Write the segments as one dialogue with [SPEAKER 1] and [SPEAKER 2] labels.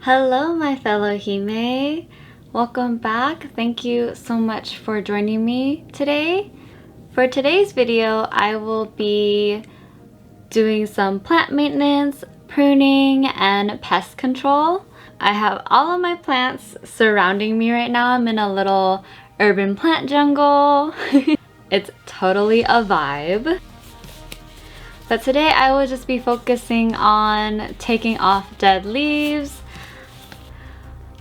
[SPEAKER 1] Hello, my fellow heeheemae. Welcome back. Thank you so much for joining me today. For today's video, I will be doing some plant maintenance, pruning, and pest control. I have all of my plants surrounding me right now. I'm in a little urban plant jungle. It's totally a vibe. But today I will just be focusing on taking off dead leaves,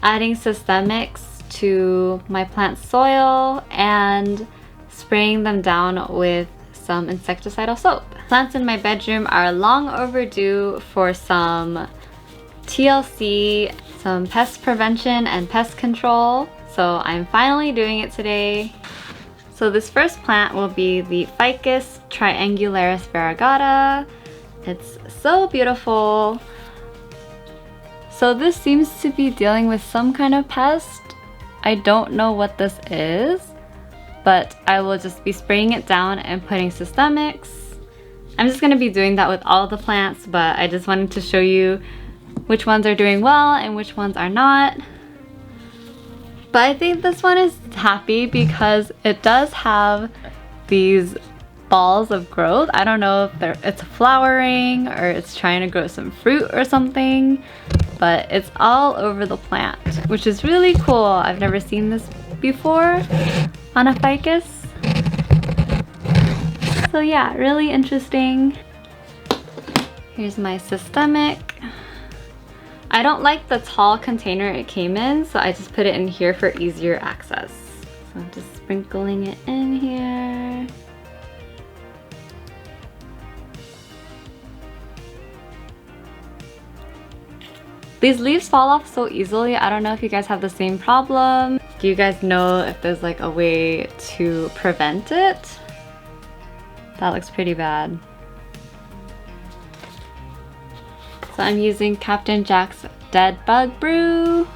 [SPEAKER 1] adding systemics to my plant soil, and spraying them down with some insecticidal soap. Plants in my bedroom are long overdue for some TLC, some pest prevention and pest control, so I'm finally doing it today. So this first plant will be the Ficus Triangularis variegata. It's so beautiful. So this seems to be dealing with some kind of pest. I don't know what this is, but I will just be spraying it down and putting systemics. I'm just gonna be doing that with all the plants, but I just wanted to show you which ones are doing well and which ones are not. But I think this one is happy because it does have these balls of growth. I don't know if it's flowering or it's trying to grow some fruit or something, but it's all over the plant, which is really cool. I've never seen this before on a ficus. So yeah, really interesting. Here's my systemic. I don't like the tall container it came in, so I just put it in here for easier access. So I'm just sprinkling it in here. These leaves fall off so easily. I don't know if you guys have the same problem. Do you guys know if there's like a way to prevent it? That looks pretty bad. So I'm using Captain Jack's Dead Bug Brew.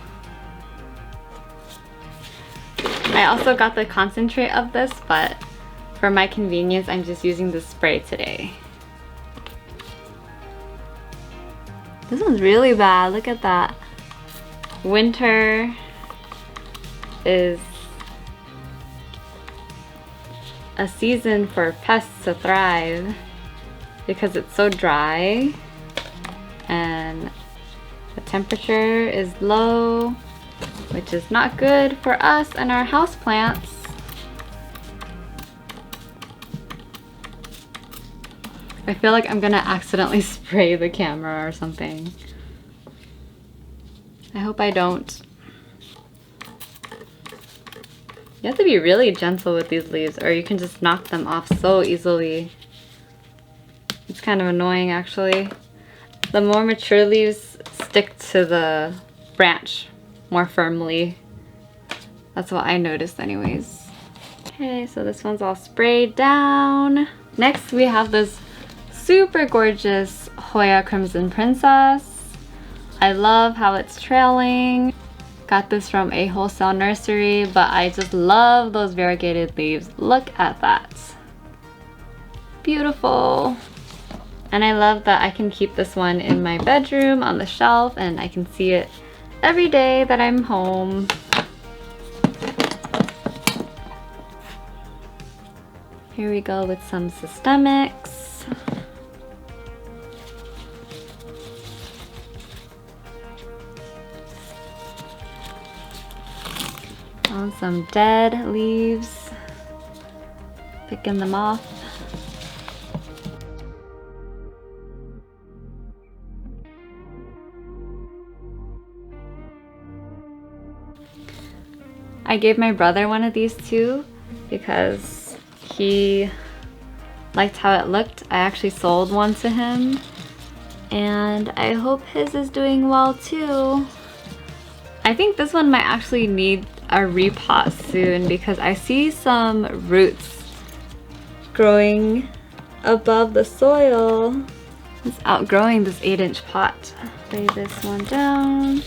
[SPEAKER 1] I also got the concentrate of this, but for my convenience, I'm just using the spray today. This one's really bad, look at that. Winter is a season for pests to thrive because it's so dry and the temperature is low, which is not good for us and our houseplants. I feel like I'm gonna accidentally spray the camera or something. I hope I don't. You have to be really gentle with these leaves or you can just knock them off so easily. It's kind of annoying actually. The more mature leaves stick to the branch more firmly. That's what I noticed anyways. Okay, so this one's all sprayed down. Next we have this super gorgeous Hoya Crimson Princess. I love how it's trailing. Got this from a wholesale nursery, but I just love those variegated leaves. Look at that. Beautiful. And I love that I can keep this one in my bedroom on the shelf and I can see it every day that I'm home. Here we go with some systemics. On some dead leaves, picking them off. I gave my brother one of these too because he liked how it looked. I actually sold one to him and I hope his is doing well too. I think this one might actually need a repot soon because I see some roots growing above the soil. It's outgrowing this 8-inch pot. Lay this one down.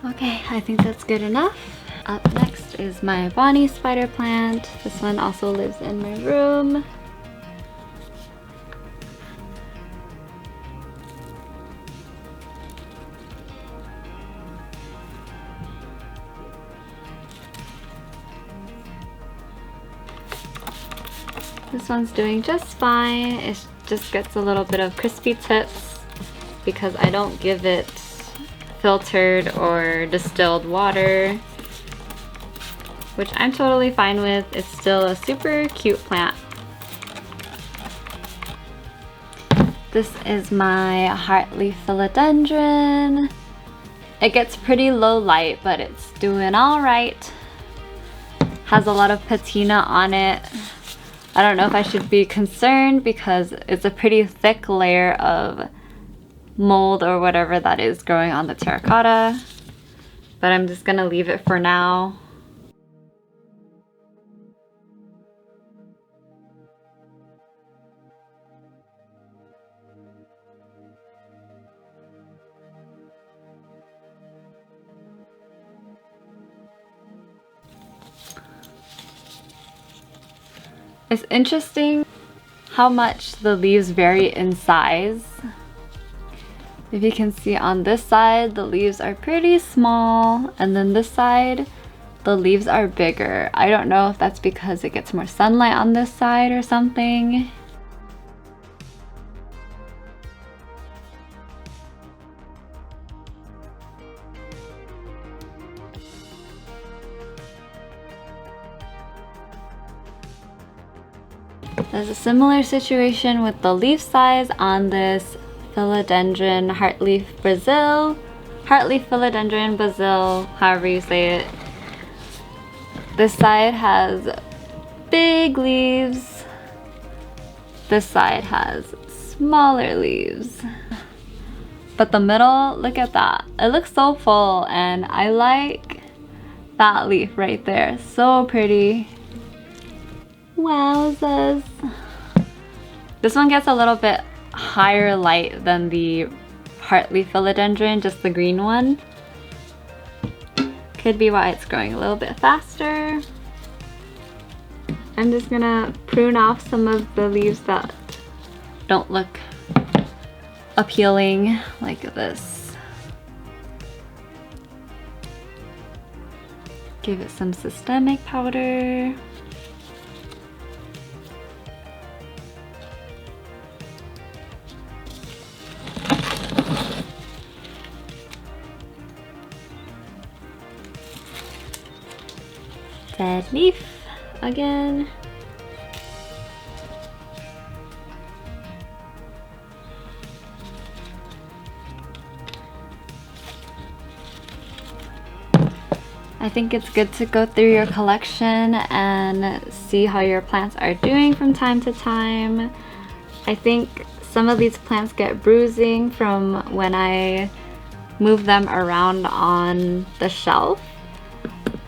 [SPEAKER 1] Okay, I think that's good enough. Up next is my Bonnie spider plant. This one also lives in my room. This one's doing just fine. It just gets a little bit of crispy tips because I don't give it filtered or distilled water, which I'm totally fine with. It's still a super cute plant. This is my Heartless Philodendron. It gets pretty low light, but it's doing all right. Has a lot of patina on it. I don't know if I should be concerned because it's a pretty thick layer of mold or whatever that is growing on the terracotta, but I'm just gonna leave it for now. It's interesting how much the leaves vary in size. If you can see on this side, the leaves are pretty small, and then this side, the leaves are bigger. I don't know if that's because it gets more sunlight on this side or something. There's a similar situation with the leaf size on this Philodendron Heartless Brasil. Heartless Philodendron Brasil, however you say it. This side has big leaves. This side has smaller leaves. But the middle, look at that. It looks so full, and I like that leaf right there. So pretty. Wowzers. This one gets a little bit higher light than the Heartless Philodendron, just the green one. Could be why it's growing a little bit faster. I'm just gonna prune off some of the leaves that don't look appealing, like this. Give it some systemic powder. Dead leaf again. I think it's good to go through your collection and see how your plants are doing from time to time. I think some of these plants get bruising from when I move them around on the shelf.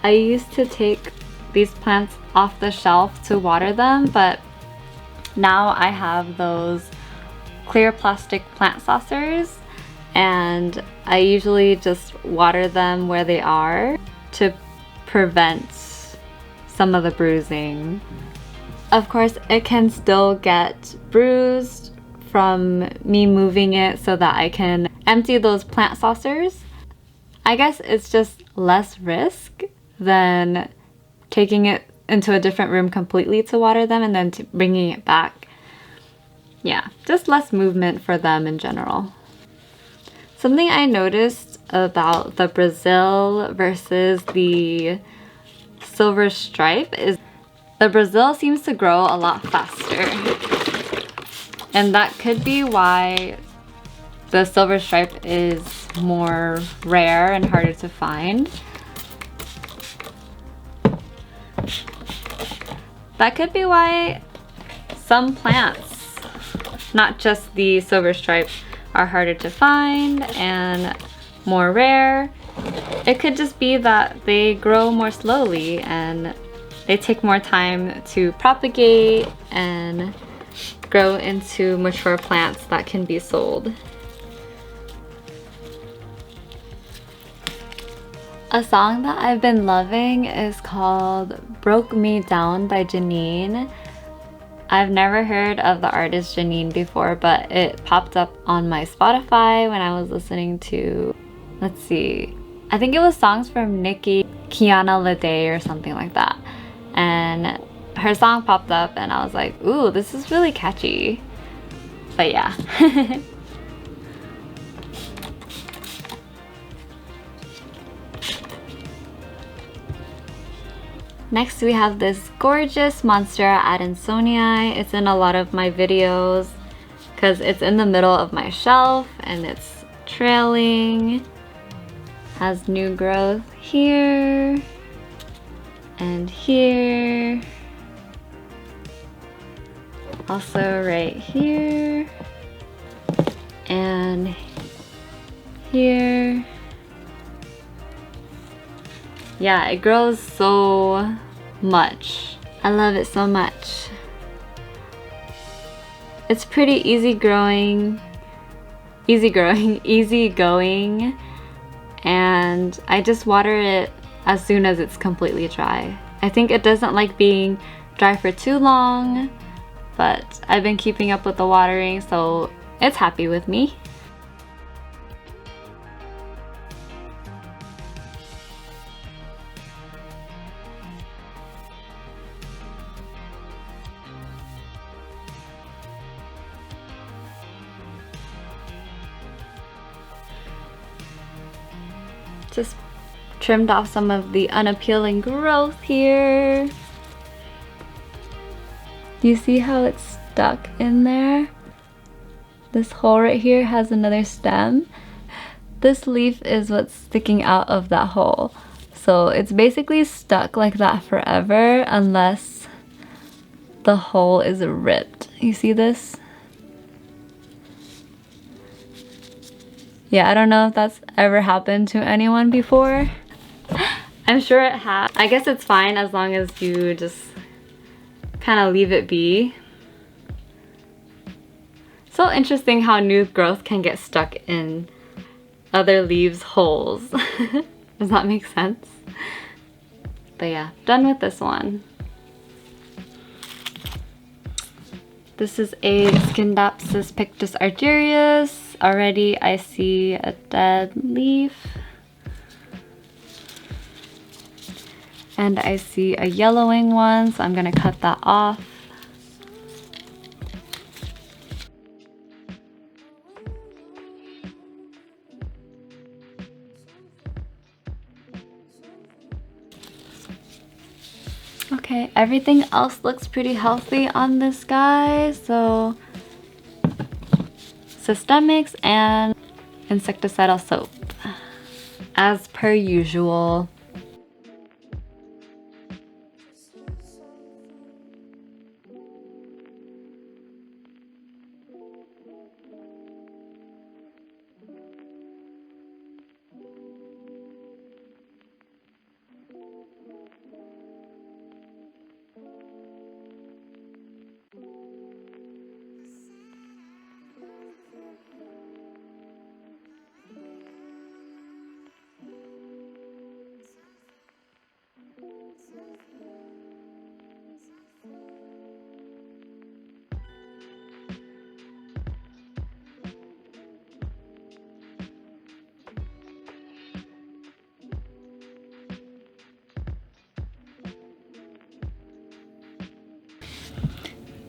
[SPEAKER 1] I used to take these plants off the shelf to water them, but now I have those clear plastic plant saucers, and I usually just water them where they are to prevent some of the bruising. Of course, it can still get bruised from me moving it so that I can empty those plant saucers. I guess it's just less risk than taking it into a different room completely to water them and then bringing it back. Yeah, just less movement for them in general. Something I noticed about the Brasil versus the Silver Stripe is the Brasil seems to grow a lot faster. And that could be why the Silver Stripe is more rare and harder to find. That could be why some plants, not just the Silver Stripe, are harder to find and more rare. It could just be that they grow more slowly and they take more time to propagate and grow into mature plants that can be sold. A song that I've been loving is called Broke Me Down by Janine. I've never heard of the artist Janine before, but it popped up on my Spotify when I was listening to, let's see, I think it was songs from Nicki, Kiana Lede or something like that. And her song popped up and I was like, ooh, this is really catchy. But yeah. Next we have this gorgeous Monstera at Insomnia. It's in a lot of my videos because it's in the middle of my shelf and it's trailing. Has new growth here and here. Also right here and here. Yeah, it grows so much. I love it so much. It's pretty easy going, and I just water it as soon as it's completely dry. I think it doesn't like being dry for too long, but I've been keeping up with the watering, so it's happy with me. Just trimmed off some of the unappealing growth here. You see how it's stuck in there? This hole right here has another stem. This leaf is what's sticking out of that hole. So it's basically stuck like that forever unless the hole is ripped. You see this? Yeah, I don't know if that's ever happened to anyone before. I'm sure it has. I guess it's fine as long as you just kind of leave it be. So interesting how new growth can get stuck in other leaves' holes. Does that make sense? But yeah, done with this one. This is a Scindapsus pictus Argerius. Already I see a dead leaf. And I see a yellowing one, so I'm gonna cut that off. Okay, everything else looks pretty healthy on this guy, so systemics and insecticidal soap as per usual.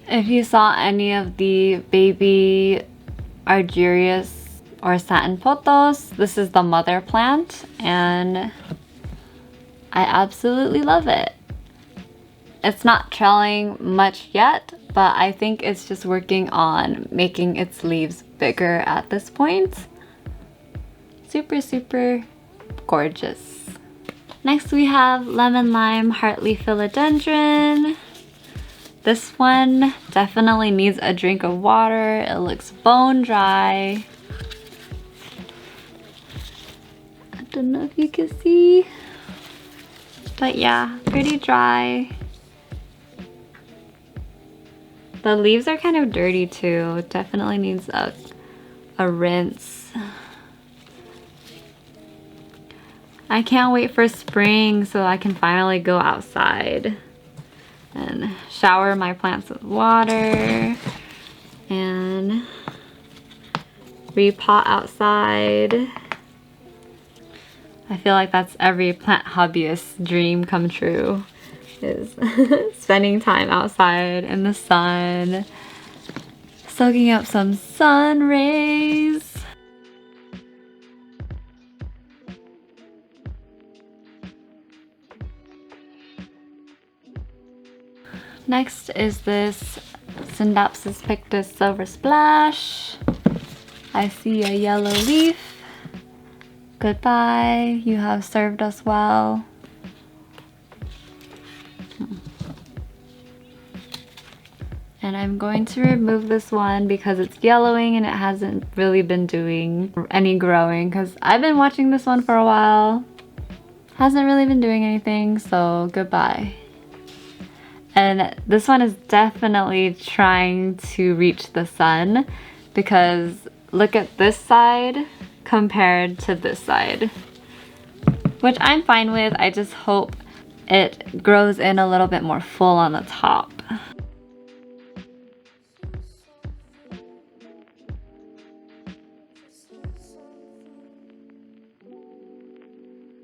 [SPEAKER 1] If you saw any of the baby Argerius or satin pothos, this is the mother plant and I absolutely love it. It's not trailing much yet, but I think it's just working on making its leaves bigger at this point. Super, super gorgeous. Next we have Lemon Lime Heartless Philodendron. This one definitely needs a drink of water. It looks bone dry. I don't know if you can see, but yeah, pretty dry. The leaves are kind of dirty too. It definitely needs a rinse. I can't wait for spring so I can finally go outside and shower my plants with water and repot outside. I feel like that's every plant hobbyist's dream come true, is spending time outside in the sun, soaking up some sun rays. Next is this Syndapsis pictus Silver Splash. I see a yellow leaf. Goodbye, you have served us well. And I'm going to remove this one because it's yellowing and it hasn't really been doing any growing, because I've been watching this one for a while. Hasn't really been doing anything, so goodbye. And this one is definitely trying to reach the sun, because look at this side compared to this side, which I'm fine with. I just hope it grows in a little bit more full on the top.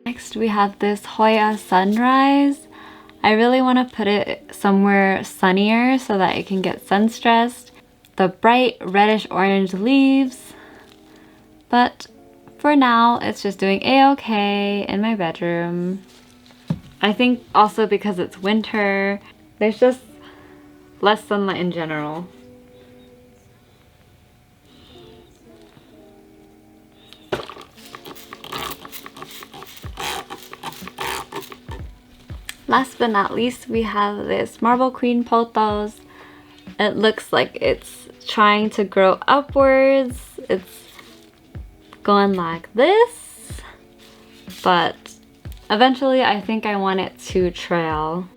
[SPEAKER 1] Next we have this Hoya Sunrise. I really want to put it somewhere sunnier so that it can get sun stressed. The bright reddish orange leaves, but for now it's just doing a-okay in my bedroom. I think also because it's winter, there's just less sunlight in general. Last but not least, we have this Marble Queen Pothos. It looks like it's trying to grow upwards. It's going like this, but eventually I think I want it to trail.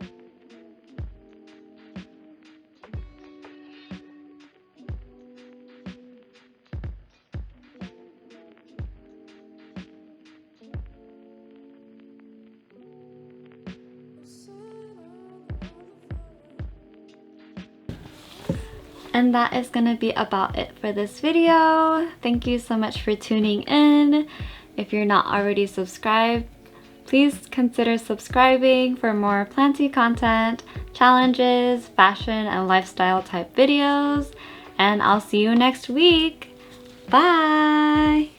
[SPEAKER 1] And that is gonna be about it for this video. Thank you so much for tuning in. If you're not already subscribed, please consider subscribing for more planty content, challenges, fashion, and lifestyle type videos. And I'll see you next week. Bye!